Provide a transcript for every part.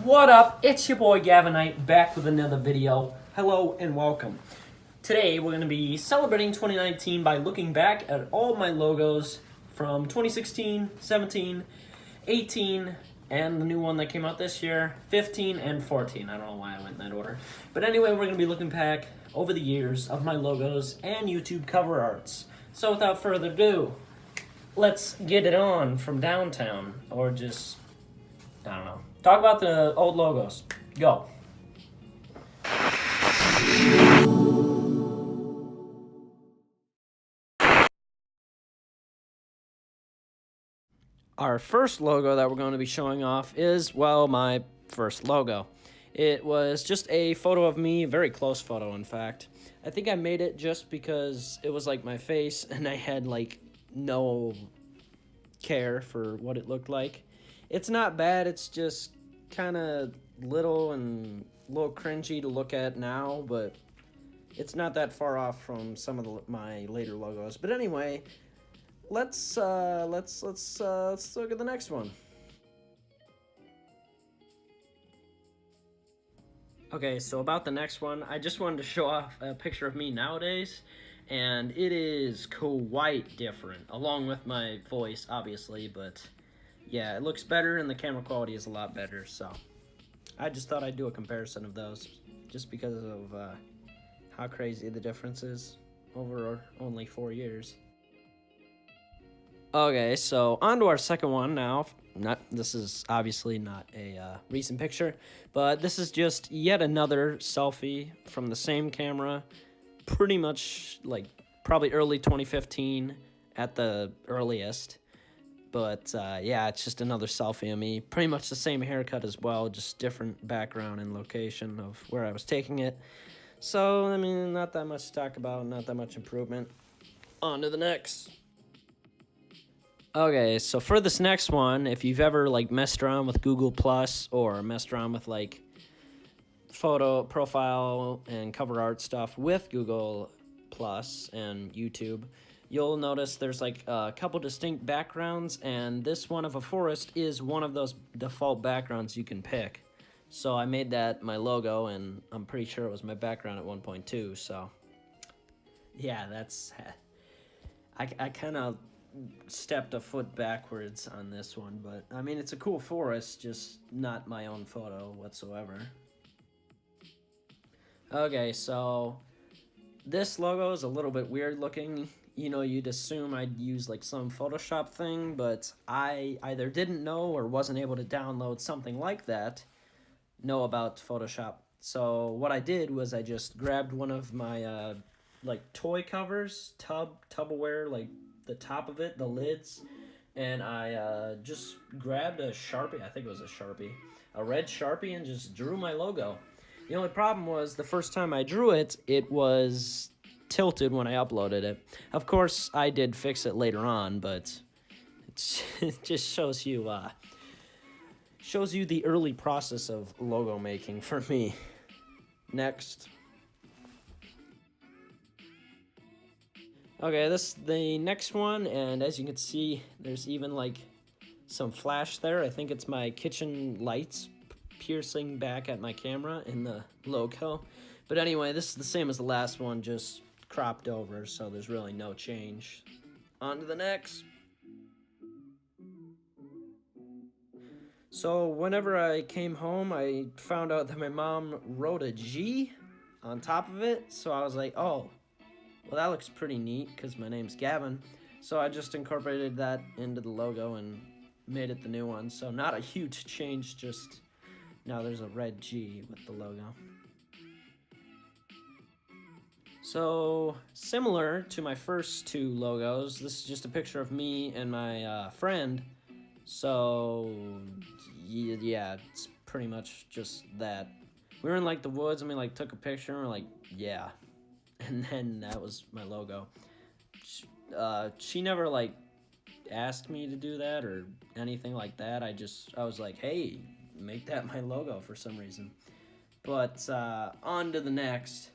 What up? It's your boy Gavin Knight back with another video. Hello and welcome. Today we're going to be celebrating 2019 by looking back at all my logos from 2016, 17, 18, and the new one that came out this year, 15 and 14. I don't know why I went in that order. But anyway, we're going to be looking back over the years of my logos and YouTube cover arts. So without further ado, let's get it on from downtown, or just, I don't know. Talk about the old logos. Go. Our first logo that we're going to be showing off is, well, my first logo. It was just a photo of me, a very close photo, in fact. I think I made it just because it was like my face and I had like no care for what it looked like. It's not bad, it's just kind of little and a little cringy to look at now, but it's not that far off from some of my later logos. But anyway, let's look at the next one. Okay, so about the next one, I just wanted to show off a picture of me nowadays, and it is quite different, along with my voice, obviously, but yeah, it looks better and the camera quality is a lot better, so I just thought I'd do a comparison of those just because of how crazy the difference is over only 4 years. Okay, so on to our second one now. This is obviously not a recent picture, but this is just yet another selfie from the same camera, pretty much like probably early 2015 at the earliest. But yeah, it's just another selfie of me. Pretty much the same haircut as well, just different background and location of where I was taking it. So, I mean, not that much to talk about, not that much improvement. On to the next. Okay, so for this next one, if you've ever like messed around with Google Plus or messed around with like photo profile and cover art stuff with Google Plus and YouTube, you'll notice there's like a couple distinct backgrounds, and this one of a forest is one of those default backgrounds you can pick. So I made that my logo, and I'm pretty sure it was my background at one point too, so yeah, that's... I kind of stepped a foot backwards on this one, but I mean, it's a cool forest, just not my own photo whatsoever. Okay, so this logo is a little bit weird looking. You know, you'd assume I'd use like some Photoshop thing, but I either didn't know or wasn't able to download something like that, know about Photoshop. So what I did was I just grabbed one of my like toy covers, Tupperware, like the top of it, the lids, and I just grabbed a Sharpie, I think it was a Sharpie, a red Sharpie, and just drew my logo. The only problem was the first time I drew it, it was tilted when I uploaded it. Of course, I did fix it later on, but it just shows you the early process of logo making for me. Next. Okay, this is the next one, and as you can see, there's even like some flash there. I think it's my kitchen lights piercing back at my camera in the logo. But anyway, this is the same as the last one, just cropped over, so there's really no change. On to the next. So whenever I came home, I found out that my mom wrote a G on top of it, so I was like, oh, well, that looks pretty neat because my name's Gavin. So I just incorporated that into the logo and made it the new one. So not a huge change, just now there's a red G with the logo. So similar to my first two logos, this is just a picture of me and my friend. So yeah, it's pretty much just that. We were in like the woods and we like took a picture and we're like, yeah. And then that was my logo. She never like asked me to do that or anything like that. I was like, hey, make that my logo for some reason. But on to the next.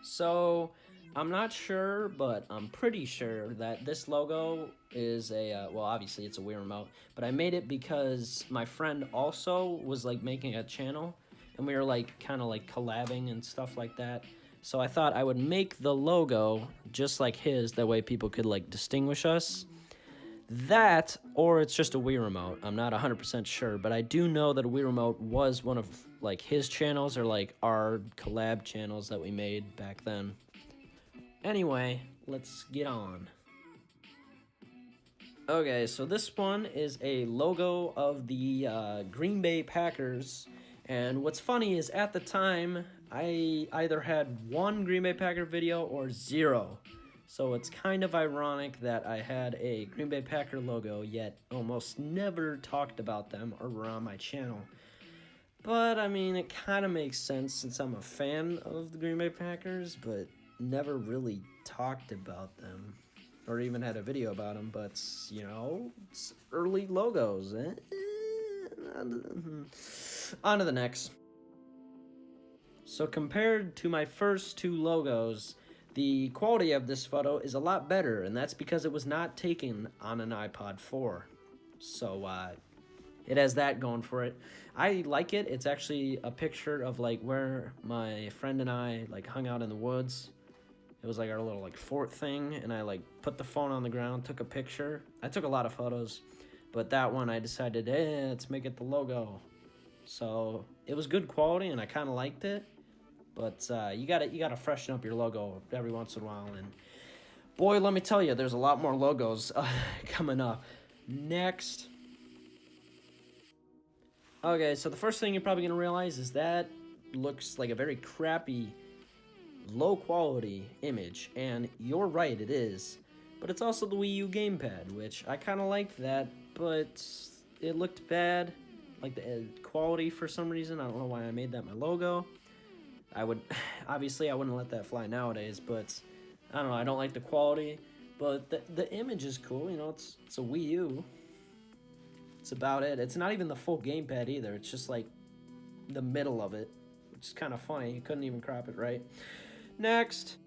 So I'm not sure, but I'm pretty sure that this logo is a well, obviously it's a Wii remote, but I made it because my friend also was like making a channel, and we were like kind of like collabing and stuff like that. So I thought I would make the logo just like his, that way people could like distinguish us. That, or it's just a Wii remote. I'm not 100% sure, but I do know that a Wii remote was one of like his channels or like our collab channels that we made back then. Anyway, let's get on. Okay, so this one is a logo of the Green Bay Packers. And what's funny is at the time, I either had one Green Bay Packer video or zero. So it's kind of ironic that I had a Green Bay Packer logo, yet almost never talked about them or were on my channel. But, I mean, it kind of makes sense since I'm a fan of the Green Bay Packers, but never really talked about them or even had a video about them. But, you know, it's early logos. On to the next. So compared to my first two logos, the quality of this photo is a lot better, and that's because it was not taken on an iPod 4. So, it has that going for it. I like it. It's actually a picture of like where my friend and I like hung out in the woods. It was like our little like fort thing, and I like put the phone on the ground, took a picture. I took a lot of photos, but that one I decided, let's make it the logo. So it was good quality, and I kind of liked it. But you gotta freshen up your logo every once in a while, and boy, let me tell you, there's a lot more logos coming up. Next. Okay, so the first thing you're probably going to realize is that looks like a very crappy, low-quality image, and you're right, it is. But it's also the Wii U gamepad, which I kind of liked that, but it looked bad, like the quality for some reason. I don't know why I made that my logo. Obviously, I wouldn't let that fly nowadays, but I don't know, I don't like the quality. But the image is cool, you know, it's a Wii U. That's about it. It's not even the full gamepad either. It's just like the middle of it, which is kind of funny. You couldn't even crop it right. Next.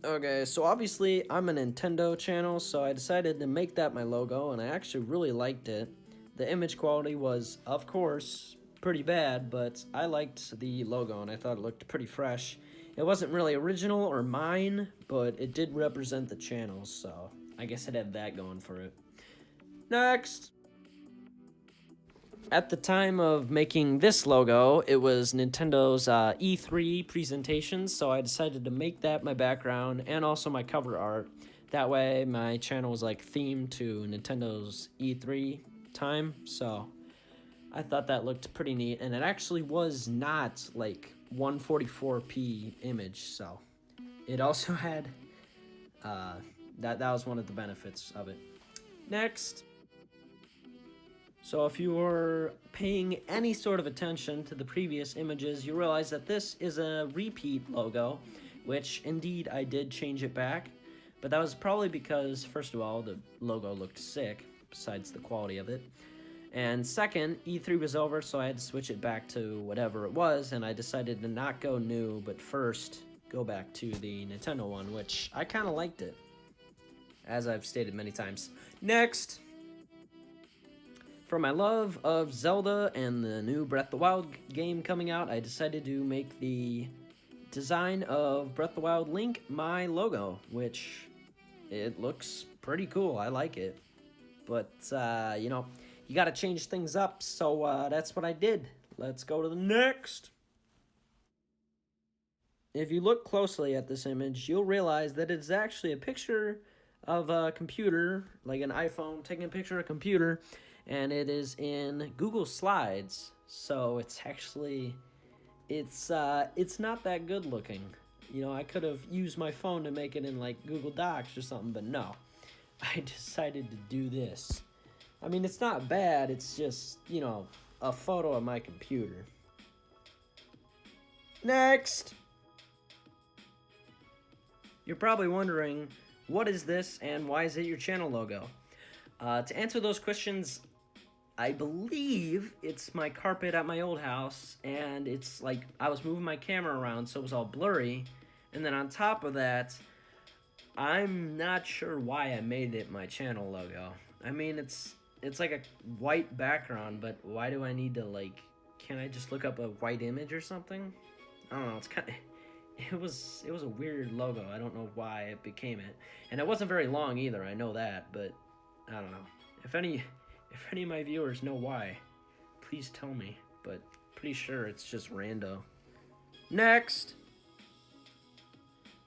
Okay, so obviously I'm a Nintendo channel, so I decided to make that my logo, and I actually really liked it. The image quality was, of course, pretty bad, but I liked the logo, and I thought it looked pretty fresh. It wasn't really original or mine, but it did represent the channel, so I guess it had that going for it. Next. At the time of making this logo, it was Nintendo's E3 presentation, so I decided to make that my background and also my cover art. That way my channel was like themed to Nintendo's E3 time, so I thought that looked pretty neat, and it actually was not like 144p image, so it also had that was one of the benefits of it. Next. So if you were paying any sort of attention to the previous images, you realize that this is a repeat logo, which indeed I did change it back, but that was probably because, first of all, the logo looked sick, besides the quality of it, and second, E3 was over, so I had to switch it back to whatever it was, and I decided to not go new, but first go back to the Nintendo one, which I kind of liked it, as I've stated many times. Next. For my love of Zelda and the new Breath of the Wild game coming out, I decided to make the design of Breath of the Wild Link my logo, which it looks pretty cool. I like it. But, you know, you gotta change things up, so that's what I did. Let's go to the next. If you look closely at this image, you'll realize that it's actually a picture of a computer, like an iPhone taking a picture of a computer, and it is in Google Slides, so it's actually, it's not that good looking. You know, I could have used my phone to make it in like Google Docs or something, but no. I decided to do this. I mean, it's not bad, it's just, you know, a photo of my computer. Next! You're probably wondering, what is this and why is it your channel logo? To answer those questions, I believe it's my carpet at my old house, and it's like I was moving my camera around, so it was all blurry, And then on top of that, I'm not sure why I made it my channel logo. I mean, it's like a white background, but why do I need to, like, can't I just look up a white image or something? I don't know, it's kind of, it was a weird logo. I don't know why it became it. And it wasn't very long either, I know that, but I don't know. If any of my viewers know why, please tell me, but pretty sure it's just rando. Next!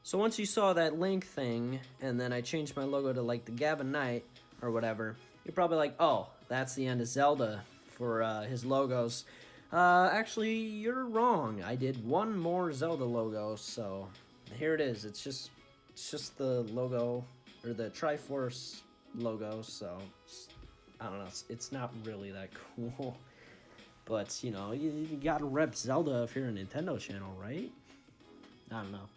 So once you saw that link thing, and then I changed my logo to like the Gavin Knight, or whatever, you're probably like, oh, that's the end of Zelda for his logos. Actually, you're wrong. I did one more Zelda logo, so here it is. It's just the logo, or the Triforce logo, so I don't know. It's not really that cool. But, you know, you gotta rep Zelda if you're a Nintendo channel, right? I don't know.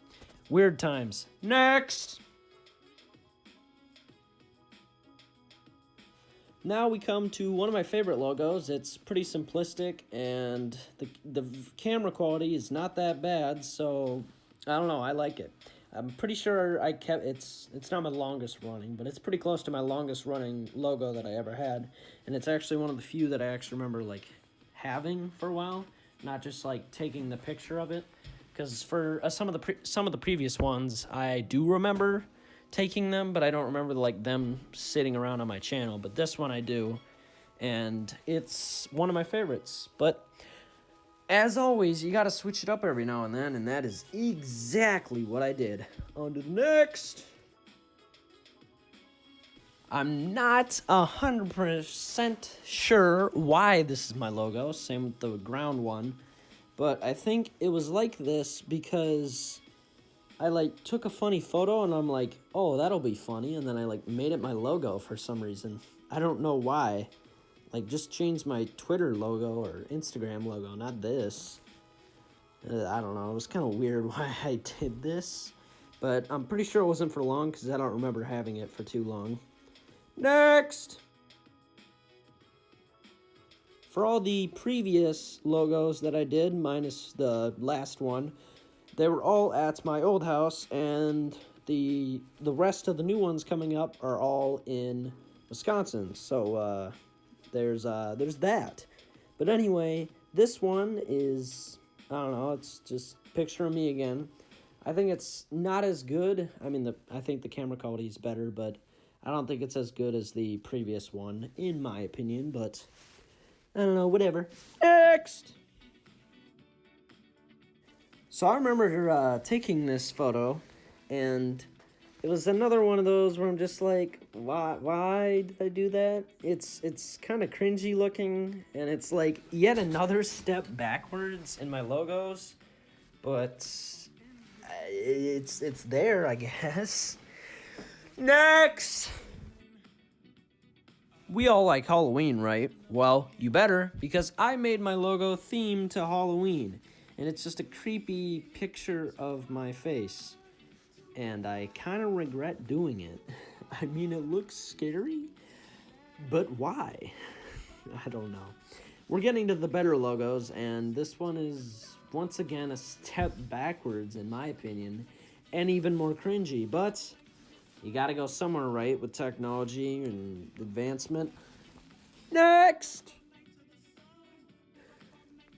Weird times. Next! Now we come to one of my favorite logos. It's pretty simplistic, and the camera quality is not that bad, so I don't know, I like it. I'm pretty sure I kept it's not my longest running, but it's pretty close to my longest running logo that I ever had, and it's actually one of the few that I actually remember like having for a while, not just like taking the picture of it. Because for some of the previous ones, I do remember taking them, but I don't remember like them sitting around on my channel. But this one I do, and it's one of my favorites. But as always, you gotta switch it up every now and then, and that is exactly what I did. On to the next. I'm not 100% sure why this is my logo. Same with the ground one. But I think it was like this because I like took a funny photo and I'm like, oh, that'll be funny. And then I like made it my logo for some reason. I don't know why. Like just changed my Twitter logo or Instagram logo, not this. I don't know. It was kind of weird why I did this. But I'm pretty sure it wasn't for long because I don't remember having it for too long. Next! For all the previous logos that I did, minus the last one, they were all at my old house, and the rest of the new ones coming up are all in Wisconsin. So there's that. But anyway, this one is, I don't know, it's just picture of me again. I think it's not as good. I mean, I think the camera quality is better, but I don't think it's as good as the previous one, in my opinion, but I don't know, whatever. Next! So I remember taking this photo, and it was another one of those where I'm just like, why did I do that? It's kind of cringy looking, and it's like yet another step backwards in my logos, but it's there, I guess. Next! We all like Halloween, right? Well, you better, because I made my logo themed to Halloween, and it's just a creepy picture of my face, and I kind of regret doing it. I mean, it looks scary, but why? I don't know. We're getting to the better logos, and this one is, once again, a step backwards, in my opinion, and even more cringy, but you gotta go somewhere, right, with technology and advancement. Next!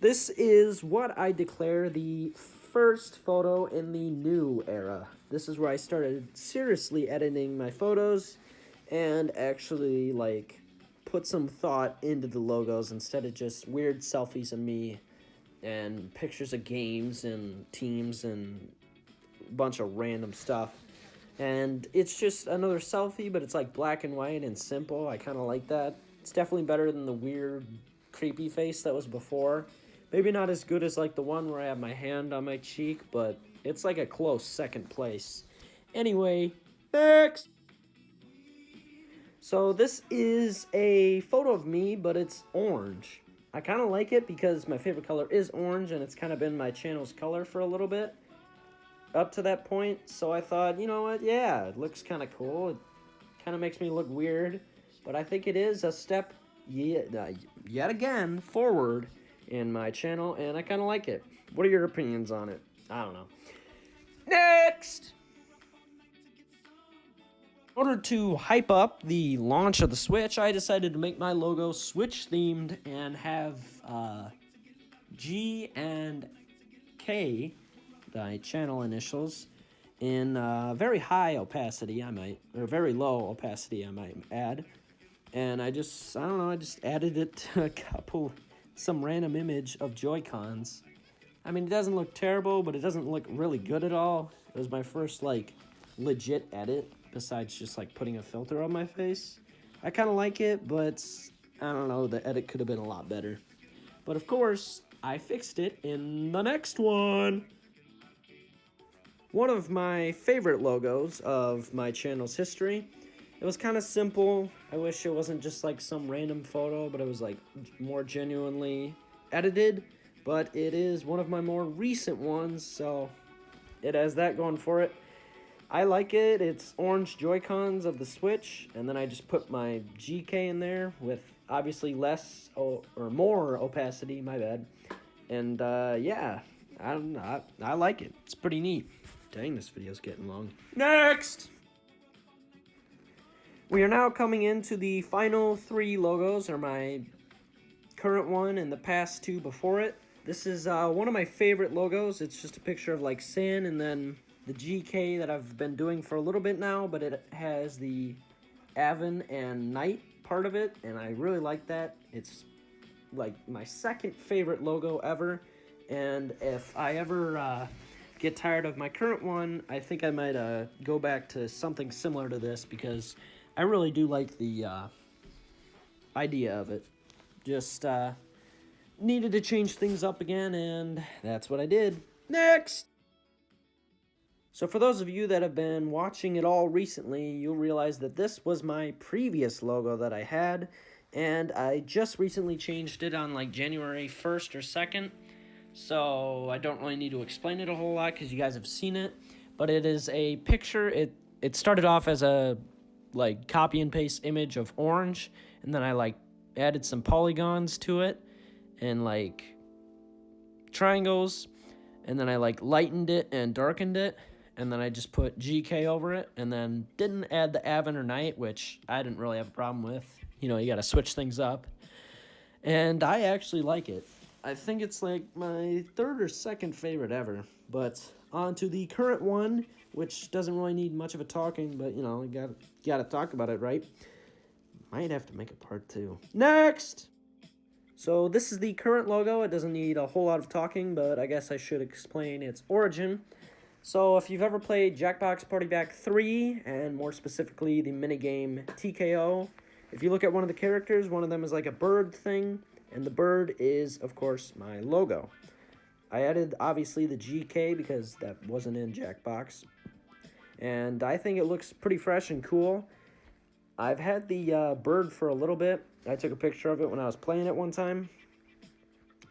This is what I declare the first photo in the new era. This is where I started seriously editing my photos and actually, like, put some thought into the logos instead of just weird selfies of me and pictures of games and teams and a bunch of random stuff. And it's just another selfie, but it's like black and white and simple. I kind of like that. It's definitely better than the weird, creepy face that was before. Maybe not as good as like the one where I have my hand on my cheek, but it's like a close second place. Anyway, next! So this is a photo of me, but it's orange. I kind of like it because my favorite color is orange, and it's kind of been my channel's color for a little bit up to that point, so I thought, you know what, yeah, it looks kind of cool. It kind of makes me look weird, but I think it is a step yet again forward in my channel, and I kind of like it. What are your opinions on it? I don't know. Next! In order to hype up the launch of the Switch, I decided to make my logo Switch themed and have G and K, my channel initials, in very high opacity, or very low opacity, I might add. And I just added it to some random image of Joy-Cons. I mean, it doesn't look terrible, but it doesn't look really good at all. It was my first, like, legit edit, besides just, like, putting a filter on my face. I kind of like it, but I don't know, the edit could have been a lot better. But, of course, I fixed it in the next one. One of my favorite logos of my channel's history. It was kind of simple. I wish it wasn't just like some random photo, but it was like more genuinely edited. But it is one of my more recent ones, so it has that going for it. I like it. It's orange Joy-Cons of the Switch, and then I just put my GK in there with obviously less or more opacity, my bad. And yeah, I like it. It's pretty neat. Dang, this video's getting long. Next! We are now coming into the final 3 logos, or my current one and the past 2 before it. This is one of my favorite logos. It's just a picture of like sand and then the GK that I've been doing for a little bit now, but it has the Gavin and Knight part of it, and I really like that. It's like my second favorite logo ever, and if I ever get tired of my current one, I think I might go back to something similar to this, because I really do like the idea of it. Just needed to change things up again, and that's what I did. Next! So for those of you that have been watching it all recently, you'll realize that this was my previous logo that I had, and I just recently changed it on like January 1st or 2nd. So I don't really need to explain it a whole lot because you guys have seen it. But it is a picture. It started off as a like copy and paste image of orange, and then I like added some polygons to it and like triangles, and then I like lightened it and darkened it, and then I just put GK over it, and then didn't add the Gavin or Knight, which I didn't really have a problem with. You know, you got to switch things up. And I actually like it. I think it's like my 3rd or 2nd favorite ever. But on to the current one, which doesn't really need much of a talking, but you know, you gotta talk about it, right? Might have to make a part 2. Next! So this is the current logo. It doesn't need a whole lot of talking, but I guess I should explain its origin. So if you've ever played Jackbox Party Pack 3, and more specifically the minigame TKO, if you look at one of the characters, one of them is like a bird thing, and the bird is, of course, my logo. I added, obviously, the GK because that wasn't in Jackbox, and I think it looks pretty fresh and cool. I've had the bird for a little bit. I took a picture of it when I was playing it one time,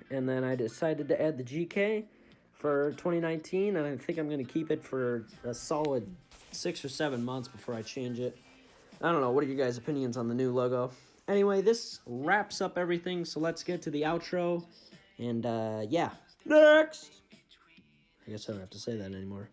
and then I decided to add the GK for 2019, and I think I'm going to keep it for a solid 6 or 7 months before I change it. I don't know, what are you guys' opinions on the new logo? Anyway, this wraps up everything, so let's get to the outro, and yeah. Next! I guess I don't have to say that anymore.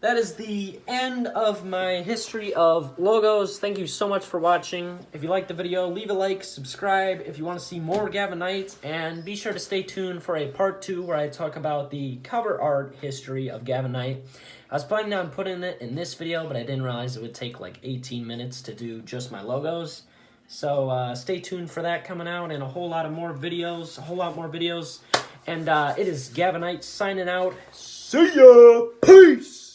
That is the end of my history of logos. Thank you so much for watching. If you liked the video, leave a like, subscribe if you want to see more Gavin Knight, and be sure to stay tuned for a part 2 where I talk about the cover art history of Gavin Knight. I was planning on putting it in this video, but I didn't realize it would take like 18 minutes to do just my logos. So stay tuned for that coming out, and a whole lot more videos. And it is Gavin Knight signing out. See ya! Peace!